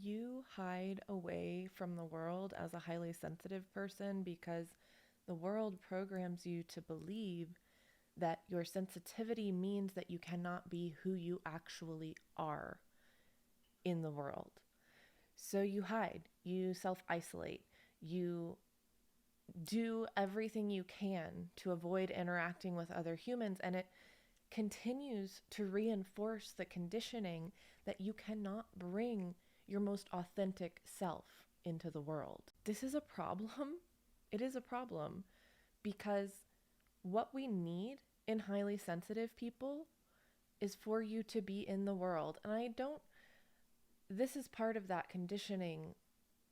you hide away from the world as a highly sensitive person because the world programs you to believe that your sensitivity means that you cannot be who you actually are in the world. So you hide, you self isolate, you do everything you can to avoid interacting with other humans, and it continues to reinforce the conditioning that you cannot bring your most authentic self into the world. This is a problem. It is a problem because what we need in highly sensitive people is for you to be in the world. And this is part of that conditioning.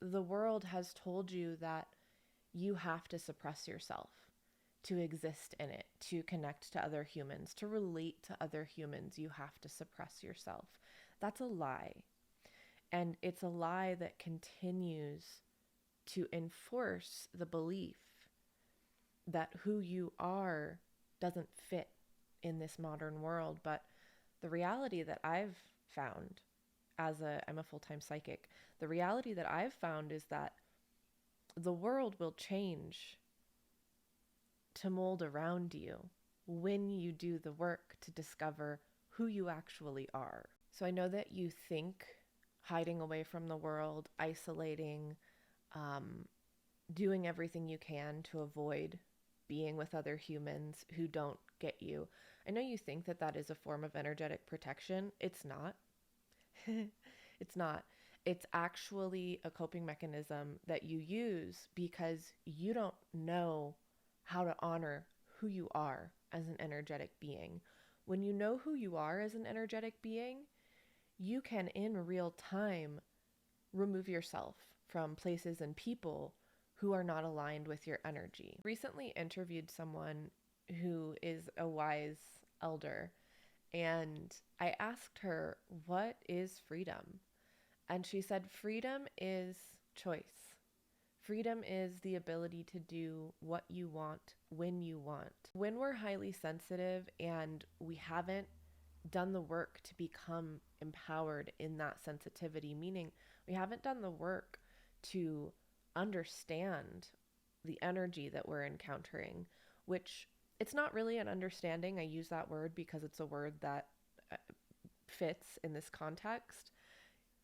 The world has told you that you have to suppress yourself to exist in it, to connect to other humans, to relate to other humans. You have to suppress yourself. That's a lie. And it's a lie that continues to enforce the belief that who you are doesn't fit in this modern world. But the reality that I've found I'm a full-time psychic, the reality that I've found is that the world will change to mold around you when you do the work to discover who you actually are. So I know that you think hiding away from the world, isolating, doing everything you can to avoid being with other humans who don't get you. I know you think that that is a form of energetic protection. It's not. It's not. It's actually a coping mechanism that you use because you don't know how to honor who you are as an energetic being. When you know who you are as an energetic being, you can in real time remove yourself from places and people who are not aligned with your energy. Recently interviewed someone who is a wise elder, and I asked her, "What is freedom?" And she said, "Freedom is choice. Freedom is the ability to do what you want when you want." When we're highly sensitive and we haven't done the work to become empowered in that sensitivity, meaning we haven't done the work to understand the energy that we're encountering, which it's not really an understanding. I use that word because it's a word that fits in this context.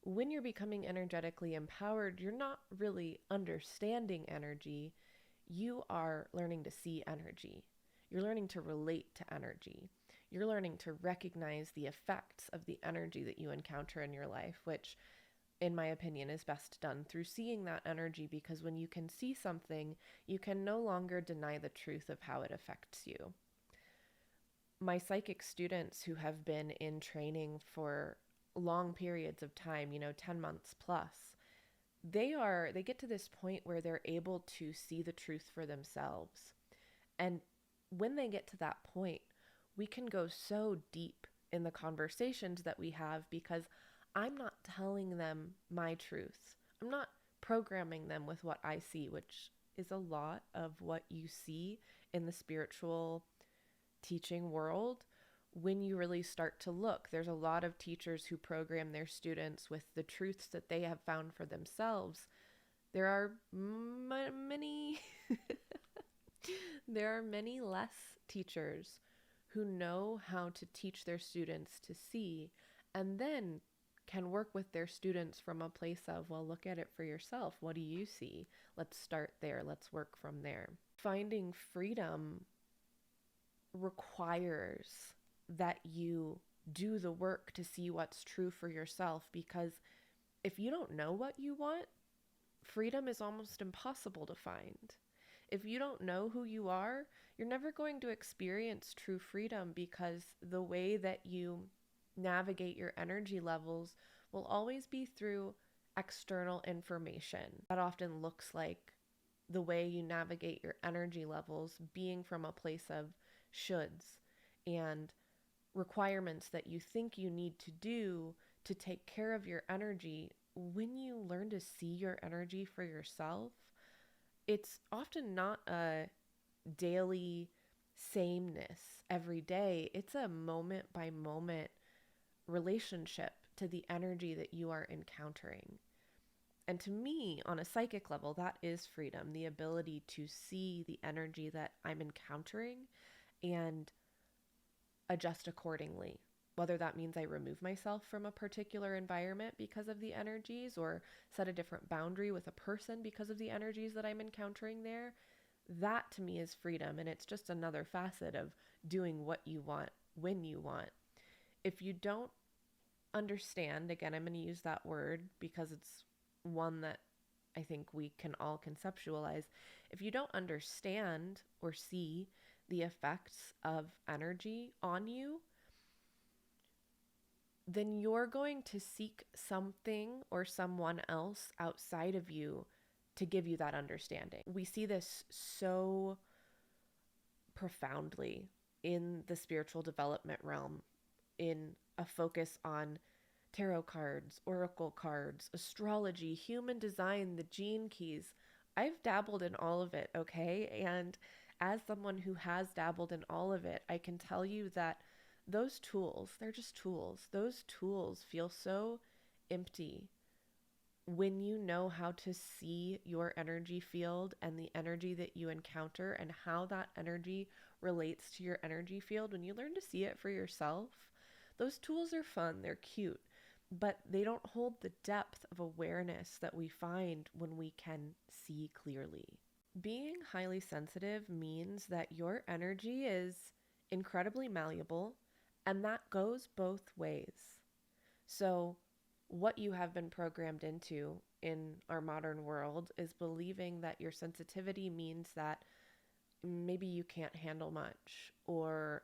When you're becoming energetically empowered, you're not really understanding energy. You are learning to see energy. You're learning to relate to energy. You're learning to recognize the effects of the energy that you encounter in your life, which, in my opinion, is best done through seeing that energy, because when you can see something, you can no longer deny the truth of how it affects you. My psychic students who have been in training for long periods of time, 10 months plus, they get to this point where they're able to see the truth for themselves. And when they get to that point, we can go so deep in the conversations that we have because I'm not telling them my truths. I'm not programming them with what I see, which is a lot of what you see in the spiritual teaching world. When you really start to look, there's a lot of teachers who program their students with the truths that they have found for themselves. There are many there are many less teachers who know how to teach their students to see, and then can work with their students from a place of, well, look at it for yourself. What do you see? Let's start there. Let's work from there. Finding freedom requires that you do the work to see what's true for yourself, because if you don't know what you want, freedom is almost impossible to find. If you don't know who you are, you're never going to experience true freedom, because the way that you navigate your energy levels will always be through external information. That often looks like the way you navigate your energy levels being from a place of shoulds and requirements that you think you need to do to take care of your energy. When you learn to see your energy for yourself, it's often not a daily sameness every day. It's a moment by moment relationship to the energy that you are encountering. And to me, on a psychic level, that is freedom, the ability to see the energy that I'm encountering and adjust accordingly. Whether that means I remove myself from a particular environment because of the energies, or set a different boundary with a person because of the energies that I'm encountering there, that to me is freedom. And it's just another facet of doing what you want when you want. If you don't understand, again, I'm going to use that word because it's one that I think we can all conceptualize. If you don't understand or see the effects of energy on you, then you're going to seek something or someone else outside of you to give you that understanding. We see this so profoundly in the spiritual development realm, in a focus on tarot cards, oracle cards, astrology, human design, the gene keys. I've dabbled in all of it, okay? And as someone who has dabbled in all of it, I can tell you that those tools, they're just tools. Those tools feel so empty when you know how to see your energy field and the energy that you encounter and how that energy relates to your energy field. When you learn to see it for yourself, those tools are fun, they're cute, but they don't hold the depth of awareness that we find when we can see clearly. Being highly sensitive means that your energy is incredibly malleable, and that goes both ways. So, what you have been programmed into in our modern world is believing that your sensitivity means that maybe you can't handle much, or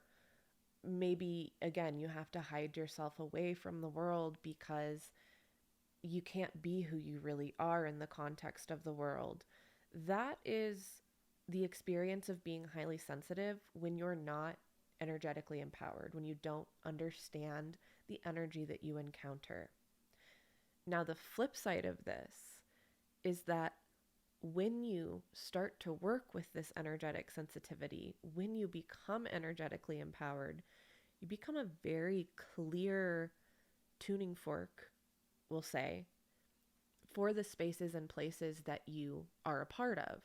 maybe, again, you have to hide yourself away from the world because you can't be who you really are in the context of the world. That is the experience of being highly sensitive when you're not energetically empowered, when you don't understand the energy that you encounter. Now, the flip side of this is that when you start to work with this energetic sensitivity, when you become energetically empowered, you become a very clear tuning fork, we'll say, for the spaces and places that you are a part of.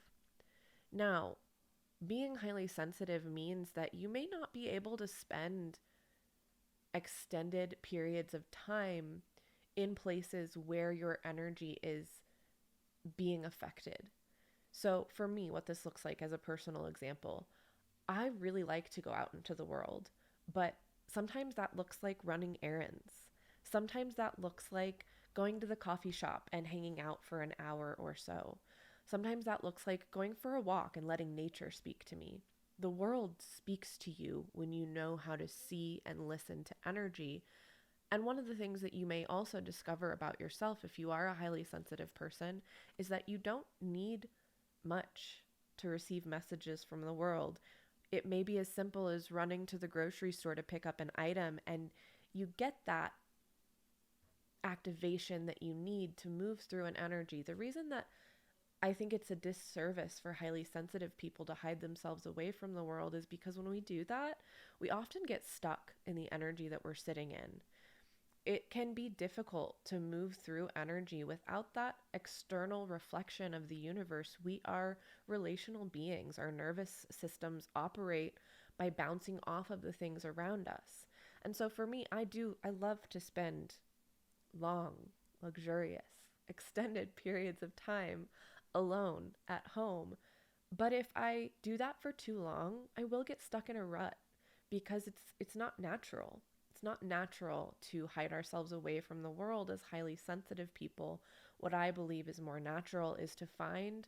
Now, being highly sensitive means that you may not be able to spend extended periods of time in places where your energy is being affected. So for me, what this looks like as a personal example, I really like to go out into the world, but sometimes that looks like running errands. Sometimes that looks like going to the coffee shop and hanging out for an hour or so. Sometimes that looks like going for a walk and letting nature speak to me. The world speaks to you when you know how to see and listen to energy. And one of the things that you may also discover about yourself if you are a highly sensitive person is that you don't need much to receive messages from the world. It may be as simple as running to the grocery store to pick up an item, and you get that activation that you need to move through an energy. The reason that I think it's a disservice for highly sensitive people to hide themselves away from the world is because when we do that, we often get stuck in the energy that we're sitting in. It can be difficult to move through energy without that external reflection of the universe. We are relational beings. Our nervous systems operate by bouncing off of the things around us. And so for me, I love to spend long, luxurious, extended periods of time alone at home. But if I do that for too long, I will get stuck in a rut because it's not natural. It's not natural to hide ourselves away from the world as highly sensitive people. What I believe is more natural is to find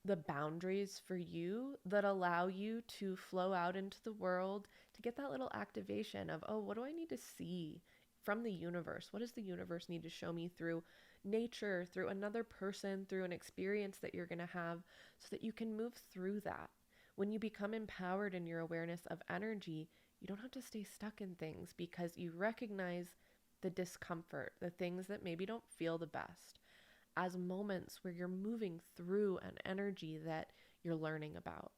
the boundaries for you that allow you to flow out into the world, to get that little activation of, oh, what do I need to see from the universe? What does the universe need to show me through nature, through another person, through an experience that you're going to have, so that you can move through that? When you become empowered in your awareness of energy, you don't have to stay stuck in things because you recognize the discomfort, the things that maybe don't feel the best, as moments where you're moving through an energy that you're learning about.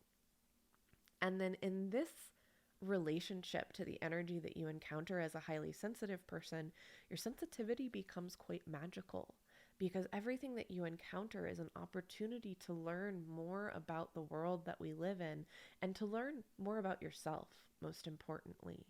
And then in this relationship to the energy that you encounter as a highly sensitive person, your sensitivity becomes quite magical because everything that you encounter is an opportunity to learn more about the world that we live in and to learn more about yourself, most importantly.